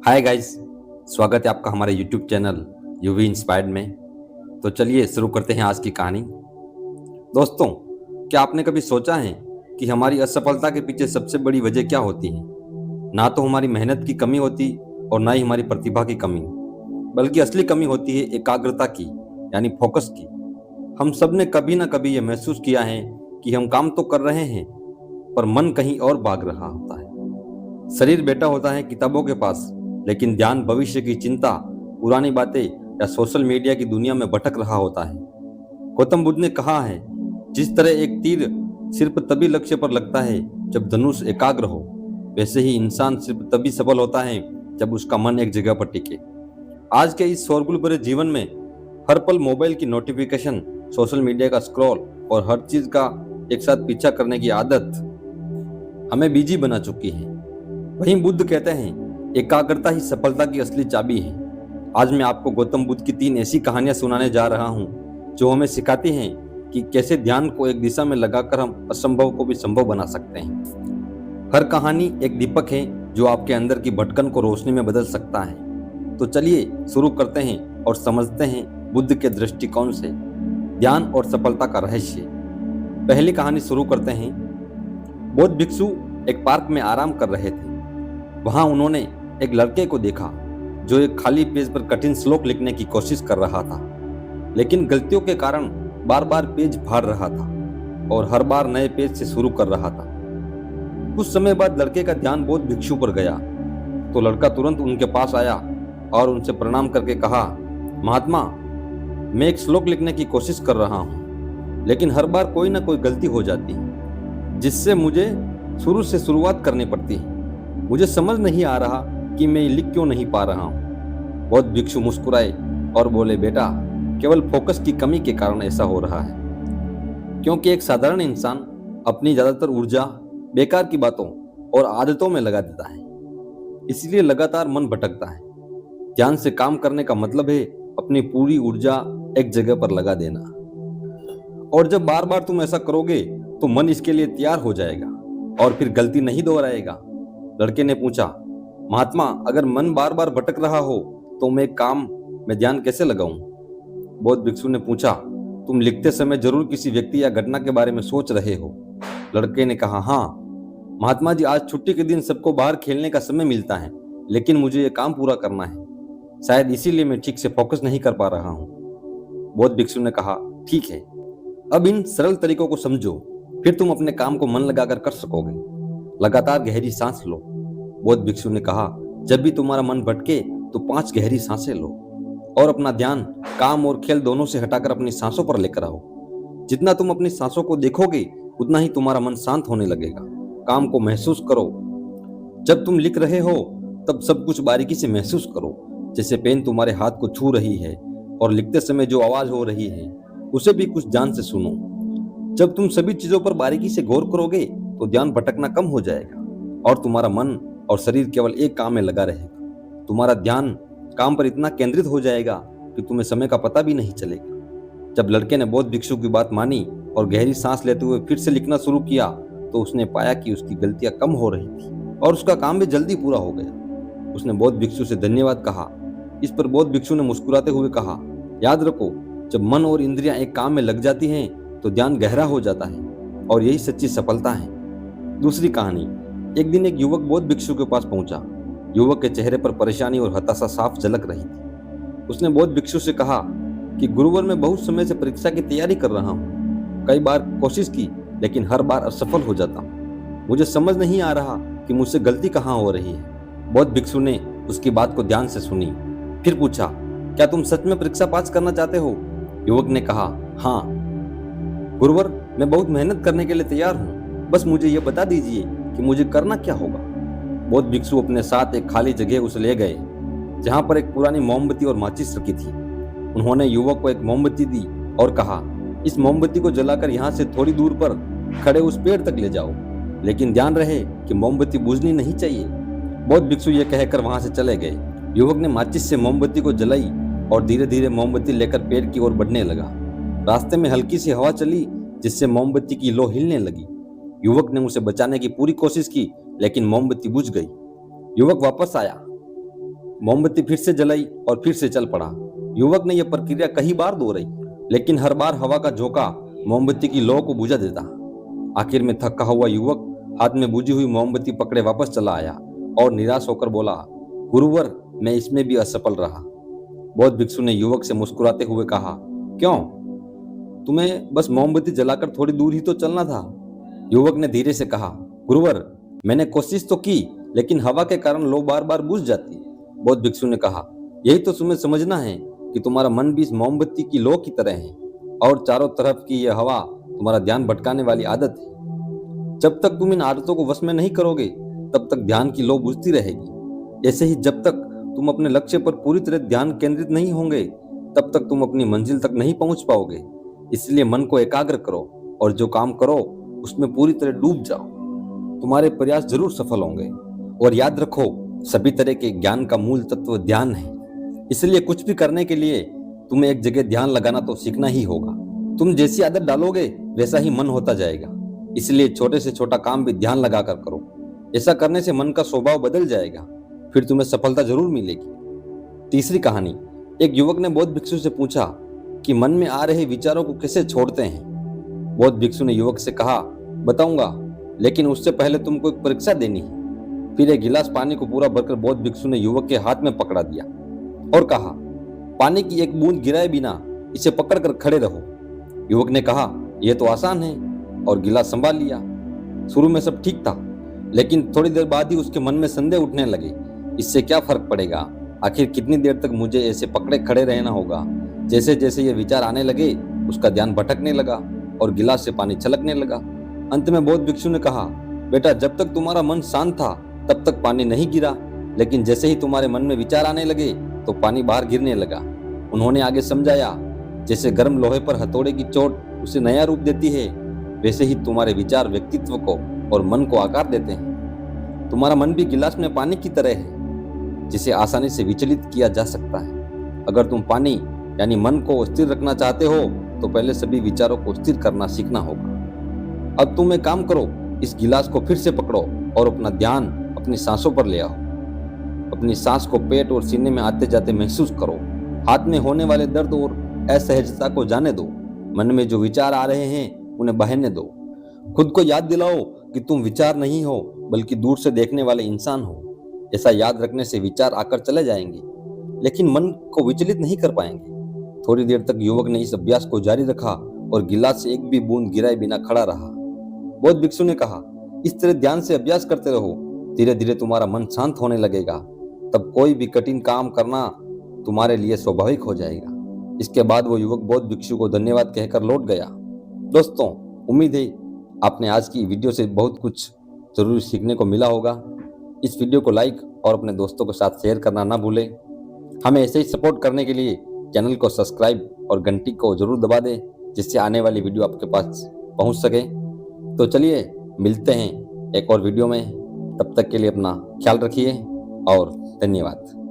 Hi guys. स्वागत है आपका हमारे यूट्यूब चैनल यूवी इंस्पायर्ड में। तो चलिए शुरू करते हैं आज की कहानी। दोस्तों, क्या आपने कभी सोचा है कि हमारी असफलता के पीछे सबसे बड़ी वजह क्या होती है? ना तो हमारी मेहनत की कमी होती और ना ही हमारी प्रतिभा की कमी, बल्कि असली कमी होती है एकाग्रता की, यानी फोकस की। हम सब ने कभी ना कभी यह महसूस किया है कि हम काम तो कर रहे हैं पर मन कहीं और भाग रहा होता है। शरीर बैठा होता है किताबों के पास, लेकिन ध्यान भविष्य की चिंता, पुरानी बातें या सोशल मीडिया की दुनिया में भटक रहा होता है। गौतम बुद्ध ने कहा है, जिस तरह एक तीर सिर्फ तभी लक्ष्य पर लगता है जब धनुष एकाग्र हो, वैसे ही इंसान सिर्फ तभी सफल होता है जब उसका मन एक जगह पर टिके। आज के इस शोरगुल भरे जीवन में हर पल मोबाइल की नोटिफिकेशन, सोशल मीडिया का स्क्रॉल और हर चीज का एक साथ पीछा करने की आदत हमें बिजी बना चुकी है। वहीं बुद्ध कहते हैं, एकाग्रता ही सफलता की असली चाबी है। आज मैं आपको गौतम बुद्ध की 3 ऐसी कहानियां सुनाने जा रहा हूं जो हमें सिखाती हैं कि कैसे ध्यान को एक दिशा में लगाकर हम असंभव को भी संभव बना सकते हैं। हर कहानी एक दीपक है जो आपके अंदर की भटकन को रोशनी में बदल सकता है। तो चलिए शुरू करते हैं और समझते हैं बुद्ध के दृष्टिकोण से ध्यान और सफलता का रहस्य। पहली कहानी शुरू करते हैं। बौद्ध भिक्षु एक पार्क में आराम कर रहे थे। वहां उन्होंने एक लड़के को देखा जो एक खाली पेज पर कठिन श्लोक लिखने की कोशिश कर रहा था, लेकिन गलतियों के कारण बार बार पेज फाड़ रहा था और हर बार नए पेज से शुरू कर रहा था। कुछ समय बाद लड़के का ध्यान बौद्ध भिक्षु पर गया तो लड़का तुरंत उनके पास आया और उनसे प्रणाम करके कहा, महात्मा, मैं एक श्लोक लिखने की कोशिश कर रहा हूँ, लेकिन हर बार कोई ना कोई गलती हो जाती है जिससे मुझे शुरू से शुरुआत करनी पड़ती है। मुझे समझ नहीं आ रहा कि मैं लिख क्यों नहीं पा रहा हूँ। बौद्ध भिक्षु मुस्कुराए और बोले, बेटा, केवल फोकस की कमी के कारण ऐसा हो रहा है, क्योंकि एक साधारण इंसान अपनी ज्यादातर ऊर्जा बेकार की बातों और आदतों में लगा देता है, इसलिए लगातार मन भटकता है। ध्यान से काम करने का मतलब है अपनी पूरी ऊर्जा एक जगह पर लगा देना, और जब बार बार तुम ऐसा करोगे तो मन इसके लिए तैयार हो जाएगा और फिर गलती नहीं दोहराएगा। लड़के ने पूछा, महात्मा, अगर मन बार बार भटक रहा हो तो मैं काम में ध्यान कैसे लगाऊं? बौद्ध भिक्षु ने पूछा, तुम लिखते समय जरूर किसी व्यक्ति या घटना के बारे में सोच रहे हो? लड़के ने कहा, हाँ महात्मा जी, आज छुट्टी के दिन सबको बाहर खेलने का समय मिलता है, लेकिन मुझे ये काम पूरा करना है। शायद इसीलिए मैं ठीक से फोकस नहीं कर पा रहा हूँ। बौद्ध भिक्षु ने कहा, ठीक है, अब इन सरल तरीकों को समझो, फिर तुम अपने काम को मन लगाकर कर सकोगे। लगातार गहरी सांस लो। बौद्ध भिक्षु ने कहा, जब भी तुम्हारा मन भटके तो 5 गहरी सांसें लो और अपना ध्यान काम और खेल दोनों से हटाकर अपनी सांसों पर लेकर आओ। जितना तुम अपनी सांसों को देखोगे उतना ही तुम्हारा मन शांत होने लगेगा। काम को महसूस करो। जब तुम लिख रहे हो तब सब कुछ बारीकी से महसूस करो, जैसे पेन तुम्हारे हाथ को छू रही है, और लिखते समय जो आवाज हो रही है उसे भी कुछ ध्यान से सुनो। जब तुम सभी चीजों पर बारीकी से गौर करोगे तो ध्यान भटकना कम हो जाएगा और तुम्हारा मन और शरीर केवल एक काम में लगा रहेगा। तुम्हारा ध्यान काम पर इतना केंद्रित हो जाएगा कि तुम्हें समय का पता भी नहीं चलेगा। जब लड़के ने बौद्ध भिक्षु की बात मानी और गहरी सांस लेते हुए फिर से लिखना शुरू किया तो उसने पाया कि उसकी गलतियां कम हो रही थी और उसका काम भी जल्दी पूरा हो गया। उसने बौद्ध भिक्षु से धन्यवाद कहा। इस पर बौद्ध भिक्षु ने मुस्कुराते हुए कहा, याद रखो, जब मन और इंद्रियां एक काम में लग जाती हैं तो ध्यान गहरा हो जाता है, और यही सच्ची सफलता है। दूसरी कहानी। एक दिन एक युवक बौद्ध भिक्षु के पास पहुंचा। युवक के चेहरे पर परेशानी और हताशा साफ झलक रही थी। उसने बौद्ध भिक्षु से कहा कि गुरुवर, मैं बहुत समय से परीक्षा की तैयारी कर रहा हूँ। कई बार कोशिश की, लेकिन हर बार असफल हो जाता हूँ। मुझे समझ नहीं आ रहा कि मुझसे गलती कहाँ हो रही है। बौद्ध भिक्षु ने उसकी बात को ध्यान से सुनी, फिर पूछा, क्या तुम सच में परीक्षा पास करना चाहते हो? युवक ने कहा, हाँ गुरुवर, मैं बहुत मेहनत करने के लिए तैयार हूँ, बस मुझे यह बता दीजिए कि मुझे करना क्या होगा। बौद्ध भिक्षु अपने साथ एक खाली जगह उसे ले गए, जहां पर एक पुरानी मोमबत्ती और माचिस रखी थी। उन्होंने युवक को एक मोमबत्ती दी और कहा, इस मोमबत्ती को जलाकर यहाँ से थोड़ी दूर पर खड़े उस पेड़ तक ले जाओ, लेकिन ध्यान रहे कि मोमबत्ती बुझनी नहीं चाहिए। बौद्ध भिक्षु ये कहकर वहां से चले गए। युवक ने माचिस से मोमबत्ती को जलाई और धीरे धीरे मोमबत्ती लेकर पेड़ की ओर बढ़ने लगा। रास्ते में हल्की सी हवा चली, जिससे मोमबत्ती की लौ हिलने लगी। युवक ने उसे बचाने की पूरी कोशिश की, लेकिन मोमबत्ती बुझ गई। युवक वापस आया मोमबत्ती फिर से जलाई और फिर से चल पड़ा। युवक ने यह प्रक्रिया कई बार दोहराई, लेकिन हर बार हवा का झोंका मोमबत्ती की लौ को बुझा देता। आखिर में थका हुआ युवक हाथ में बुझी हुई मोमबत्ती पकड़े वापस चला आया और निराश होकर बोला, गुरुवर, मैं इसमें भी असफल रहा। बौद्ध भिक्षु ने युवक से मुस्कुराते हुए कहा, क्यों? तुम्हें बस मोमबत्ती जलाकर थोड़ी दूर ही तो चलना था। युवक ने धीरे से कहा, गुरुवर, मैंने कोशिश तो की, लेकिन हवा के कारण लौ बार बार बुझ जाती। बौद्ध भिक्षु ने कहा, यही तो तुम्हें समझना है कि तुम्हारा मन भी इस मोमबत्ती की लौ की तरह है और चारों तरफ की यह हवा तुम्हारा ध्यान भटकाने वाली आदत है। जब तक तुम इन आदतों को वश में नहीं करोगे, तब तक ध्यान की लौ बुझती रहेगी। ऐसे ही जब तक तुम अपने लक्ष्य पर पूरी तरह ध्यान केंद्रित नहीं होंगे, तब तक तुम अपनी मंजिल तक नहीं पहुंच पाओगे। इसलिए मन को एकाग्र करो और जो काम करो उसमें पूरी तरह डूब जाओ। तुम्हारे प्रयास जरूर सफल होंगे। और याद रखो, सभी तरह के ज्ञान का मूल तत्व ध्यान है। इसलिए कुछ भी करने के लिए तुम्हें एक जगह ध्यान लगाना तो सीखना ही होगा। तुम जैसी आदत डालोगे वैसा ही मन होता जाएगा। इसलिए छोटे से छोटा काम भी ध्यान लगाकर करो। ऐसा करने से मन का स्वभाव बदल जाएगा, फिर तुम्हें सफलता जरूर मिलेगी। तीसरी कहानी। एक युवक ने बौद्ध भिक्षु से पूछा कि मन में आ रहे विचारों को कैसे छोड़ते हैं। बौद्ध भिक्षु ने युवक से कहा, बताऊंगा, लेकिन उससे पहले तुमको एक परीक्षा देनी है। फिर एक गिलास पानी को पूरा भरकर बौद्ध भिक्षु ने युवक के हाथ में पकड़ा दिया और कहा, पानी की एक बूंद गिराए बिना इसे पकड़कर खड़े रहो। युवक ने कहा, यह तो आसान है, और गिलास संभाल लिया। शुरू में सब ठीक था, लेकिन थोड़ी देर बाद ही उसके मन में संदेह उठने लगे। इससे क्या फर्क पड़ेगा? आखिर कितनी देर तक मुझे ऐसे पकड़े खड़े रहना होगा? जैसे जैसे ये विचार आने लगे, उसका ध्यान भटकने लगा और गिलास से पानी छलकने लगा। अंत में बौद्ध भिक्षु ने कहा, बेटा, जब तक तुम्हारा मन शांत था तब तक पानी नहीं गिरा, लेकिन जैसे ही तुम्हारे मन में विचार आने लगे तो पानी बाहर गिरने लगा। उन्होंने आगे समझाया, जैसे गर्म लोहे पर हथौड़े की चोट उसे नया रूप देती है, वैसे ही तुम्हारे विचार व्यक्तित्व को और मन को आकार देते हैं। तुम्हारा मन भी गिलास में पानी की तरह है, जिसे आसानी से विचलित किया जा सकता है। अगर तुम पानी यानी मन को स्थिर रखना चाहते हो तो पहले सभी विचारों को स्थिर करना सीखना होगा। अब तुम एक काम करो, इस गिलास को फिर से पकड़ो और अपना ध्यान अपनी सांसों पर ले आओ। अपनी सांस को पेट और सीने में आते जाते महसूस करो। हाथ में होने वाले दर्द और असहजता को जाने दो। मन में जो विचार आ रहे हैं उन्हें बहने दो। खुद को याद दिलाओ कि तुम विचार नहीं हो, बल्कि दूर से देखने वाले इंसान हो। ऐसा याद रखने से विचार आकर चले जाएंगे, लेकिन मन को विचलित नहीं कर पाएंगे। थोड़ी देर तक युवक ने इस अभ्यास को जारी रखा और गिलास से एक भी बूंद गिराए बिना खड़ा रहा। बौद्ध भिक्षु ने कहा, इस तरह ध्यान से अभ्यास करते रहो, धीरे धीरे तुम्हारा मन शांत होने लगेगा। तब कोई भी कठिन काम करना तुम्हारे लिए स्वाभाविक हो जाएगा। इसके बाद वो युवक बौद्ध भिक्षु को धन्यवाद कहकर लौट गया। दोस्तों, उम्मीद है आपने आज की वीडियो से बहुत कुछ जरूर सीखने को मिला होगा। इस वीडियो को लाइक और अपने दोस्तों के साथ शेयर करना ना भूलें। हमें ऐसे ही सपोर्ट करने के लिए चैनल को सब्सक्राइब और घंटी को जरूर दबा दें, जिससे आने वाली वीडियो आपके पास पहुंच सके। तो चलिए मिलते हैं एक और वीडियो में। तब तक के लिए अपना ख्याल रखिए और धन्यवाद।